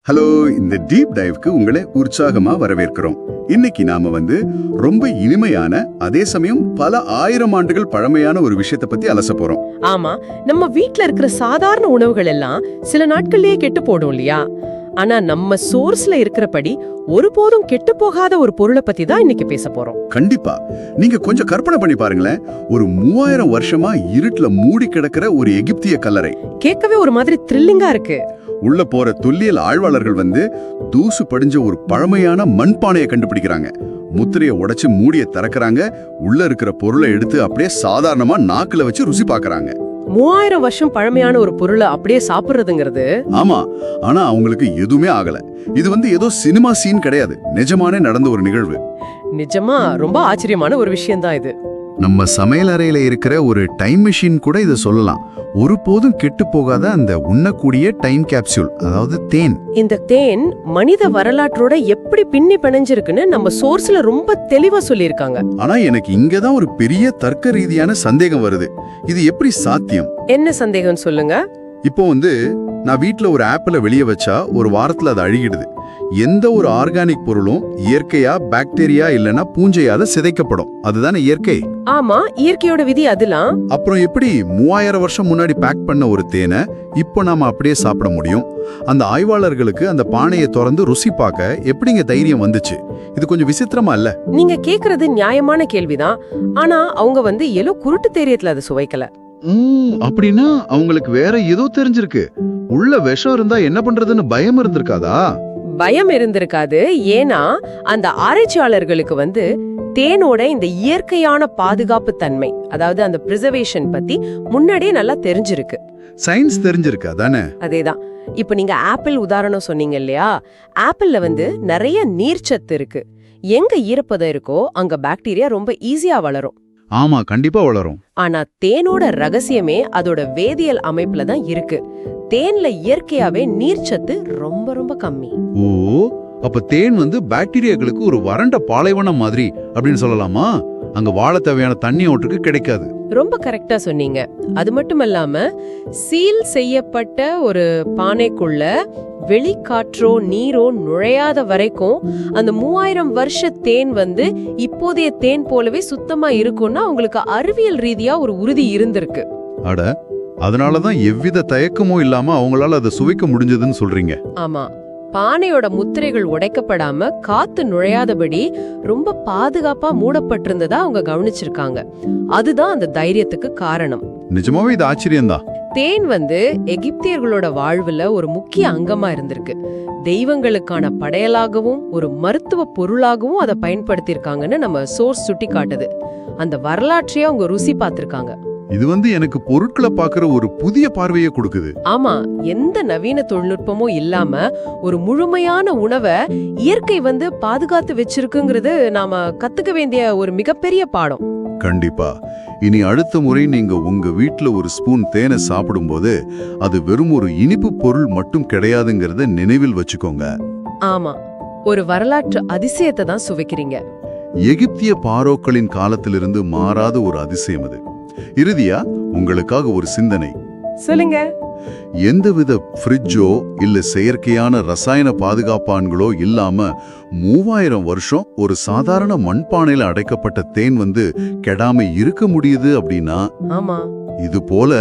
Hello, இந்த deep டைவ்க்கு உங்களை உற்சாகமா வரவேற்கிறோம். இன்னைக்கு நாம ரொம்ப இனிமையான, அதே சமயம் பல ஆயிரம் ஆண்டுகள் பழமையான ஒரு விஷயத்தை பத்தி அலச போறோம். ஆமா, நம்ம வீட்ல இருக்கிற சாதாரண உணவுகள் எல்லாம் சில நாட்கள்லயே கெட்டு போடும் இல்லையா? ஆனா நம்ம சோர்ஸ்ல இருக்கிறபடி ஒருபோதும் கெட்டு போகாத ஒரு பொருளை பத்தி தான் இன்னைக்கு பேச போறோம். கண்டிப்பா. நீங்க கொஞ்சம் கற்பனை பண்ணி பாருங்களேன். ஒரு 3000 வருஷமா இருட்டுல மூடி கிடக்கிற ஒரு எகிப்திய கல்லறை. கேட்கவே ஒரு மாதிரி த்ரில்லிங்கா இருக்கு. உள்ள போற தொல்லியல் ஆய்வாளர்கள் தூசு படிஞ்ச ஒரு பழமையான மண்பானையை கண்டுபிடிக்கிறாங்க. முத்திரையை உடைச்சு மூடியை திறக்கறாங்க. உள்ள இருக்கிற பொருளை எடுத்து அப்படியே சாதாரணமா நாக்குல வச்சு ருசி பாக்குறாங்க. 3000 வருஷம் பழமையான ஒரு பொருளை அப்படியே சாப்பிடுறதுங்கிறது. ஆமா, ஆனா அவங்களுக்கு எதுவுமே ஆகல. இது ஏதோ சினிமா சீன் கிடையாது, நிஜமானே நடந்த ஒரு நிகழ்வு. நிஜமா ரொம்ப ஆச்சரியமான ஒரு விஷயம் தான் இது. நம்ம சமையல் அறையில இருக்கிற ஒரு டைம் மிஷின் கூட இதை சொல்லலாம். ஒருபோதும் கெட்டு போகாத அந்த உண்ணக்கூடிய டைம் கேப்சூல், அதாவது தேன். இந்த தேன் மனித வரலாற்றோட எப்படி பின்னி பிணைஞ்சிருக்குன்னு நம்ம சோர்ஸ்ல ரொம்ப தெளிவா சொல்லியிருக்காங்க. ஆனா எனக்கு இங்கதான் ஒரு பெரிய தர்க்க ரீதியான சந்தேகம் வருது. இது எப்படி சாத்தியம்? என்ன சந்தேகம் சொல்லுங்க. இப்போ நான் வீட்ல ஒரு ஆப்பிள வெளியே வச்சா ஒரு வாரத்துல அது அழுகிடுது. எந்த ஒரு ஆர்கானிக் பொருளும் இயற்கையா பாக்டீரியா இல்லனா பூஞ்சையால சிதைக்கப்படும். அதுதானே இயற்கை. ஆமா, இயற்கையோட விதி அதெல்லாம். அப்புறம் எப்படி 3000 வருஷம் முன்னாடி பேக் பண்ண ஒரு தேனை இப்போ நாம அப்படியே சாப்பிட முடியும்? அந்த ஆய்வாளர்களுக்கு அந்த பானையை திறந்து ருசி பார்க்க எப்படிங்க தைரியம் வந்துச்சு? இது கொஞ்சம் விசித்திரமா இல்ல? நீங்க கேக்குறது நியாயமான கேள்விதான். ஆனா அவங்க ஏதோ குருட்டு தைரியத்துல அதை சுவைக்கல. அப்படின்னா அவங்களுக்கு வேற ஏதோ தெரிஞ்சிருக்கு. உள்ள விஷம் இருந்தா என்ன பண்றதுன்னு பயம் இருந்திருக்காதா? பயம் இருந்திருக்காது. ஏன்னா அந்த ஆராய்ச்சியாளர்களுக்கு தேனோட இந்த இயற்கையான பாதுகாப்பு தன்மை, அதாவது அந்த பிரிசர்வேஷன் பத்தி முன்னாடியே நல்லா தெரிஞ்சிருக்கு. சயின்ஸ் தெரிஞ்சிருக்கா தானே? அதேதான். இப்ப நீங்க ஆப்பிள் உதாரணம் சொன்னீங்க இல்லையா? ஆப்பிள்ல நிறைய நீர்ச்சத்து இருக்கு. எங்க ஈரப்பதம் இருக்கோ அங்க பாக்டீரியா ரொம்ப ஈஸியா வளரும். ஆமா, கண்டிப்பா வளரும். ஆனா தேனோட ரகசியமே அதோட வேதியியல் அமைப்புல தான் இருக்கு. தேன்ல இயற்கையாவே நீர்ச்சத்து ரொம்ப ரொம்ப கம்மி. ஓ, அப்ப தேன் பாக்டீரியாக்களுக்கு ஒரு வறண்ட பாலைவனம் மாதிரி அப்படின்னு சொல்லலாமா? அங்க வாழ தேவையான தண்ணி ஓட்டுக்கு கிடைக்காது. ரொம்ப கரெக்டா சொன்னீங்க. அது மட்டும் இல்லாம சீல் செய்யப்பட்ட ஒரு பானைக்குள்ள வெளிக்காற்றோ நீரோ நுழையாத வரைக்கும் அந்த 3000 வருஷ தேன் இப்போதைய தேன் போலவே சுத்தமா இருக்கும்னா அவங்களுக்கு அறிவியல் ரீதியா ஒரு உறுதி இருந்திருக்கு. அட, அதனாலதான் எவ்வித தயக்கமும் இல்லாம அவங்களால அதை சுவைக்க முடிஞ்சதுன்னு சொல்றீங்க. ஆமா, பானையோட முத்திரைகள் உடைக்கப்படாம காத்து நுழையாதபடி ரொம்ப பாதுகாப்பா மூடப்பட்டிருந்ததா அவங்க கவனிச்சிருக்காங்க. அதுதான் அந்த தைரியத்துக்கு காரணம். நிஜமாவே இது ஆச்சரியம்தான். தேன் எகிப்தியர்களோட வாழ்வுல ஒரு முக்கிய அங்கமா இருந்திருக்கு. தெய்வங்களுக்கான படையலாகவும் ஒரு மருத்துவ பொருளாகவும் அதை பயன்படுத்தியிருக்காங்கன்னு நம்ம சோர்ஸ் சுட்டி காட்டுது. அந்த வரலாற்றையே அவங்க ருசி பார்த்திருக்காங்க. இது எனக்கு பொருட்களை பார்க்கிற ஒரு புதிய பார்வையை கொடுக்குது. ஆமா, எந்த நவீன தொழில்நுட்பமும் இல்லாம ஒரு முழுமையான உணவை இயற்கை பாதுகாத்து வச்சிருக்குங்கிறது நாம கத்துக்க வேண்டிய ஒரு மிகப்பெரிய பாடம். கண்டிப்பா. இனி அடுத்த முறை நீங்க உங்க வீட்ல ஒரு ஸ்பூன் தேனை சாப்பிடும்போது அது வெறும் ஒரு இனிப்பு பொருள் மட்டும் கிடையாதுங்கிறத நினைவில் வச்சுக்கோங்க. ஆமா, ஒரு வரலாற்று அதிசயத்தை தான் சுவைக்கிறீங்க. எகிப்திய பாரோக்களின் காலத்திலிருந்து மாறாத ஒரு அதிசயம் அது. இறுதியா உங்களுக்காக ஒரு சிந்தனை. சொல்லுங்க. எந்தவித ஃப்ரிட்ஜோ இல்ல செயற்கையான ரசாயன பாதுகாப்பான்களோ இல்லாம 3000 வருஷம் ஒரு சாதாரண மண்பானையில அடைக்கப்பட்ட தேன் கெடாம இருக்க முடியுது அப்படின்னா, ஆமா, இது போல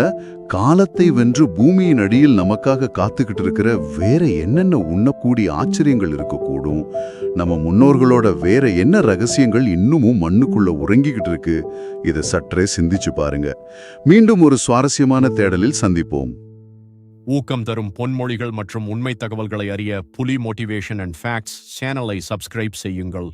காலத்தை வென்று பூமியின் அடியில் நமக்காக காத்துக்கிட்டு இருக்கிற வேற என்னென்ன உண்ணக்கூடிய ஆச்சரியங்கள் இருக்கக்கூடும்? நம்ம முன்னோர்களோட வேற என்ன ரகசியங்கள் இன்னமும் மண்ணுக்குள்ள உறங்கிக்கிட்டு இருக்கு? இதை சற்றே சிந்திச்சு பாருங்க. மீண்டும் ஒரு சுவாரஸ்யமான தேடலில் சந்திப்போம். ஊக்கம் தரும் பொன்மொழிகள் மற்றும் உண்மை தகவல்களை அறிய புலி மோட்டிவேஷன் அண்ட் ஃபேக்ட்ஸ் சேனலை சப்ஸ்கிரைப் செய்யுங்கள்.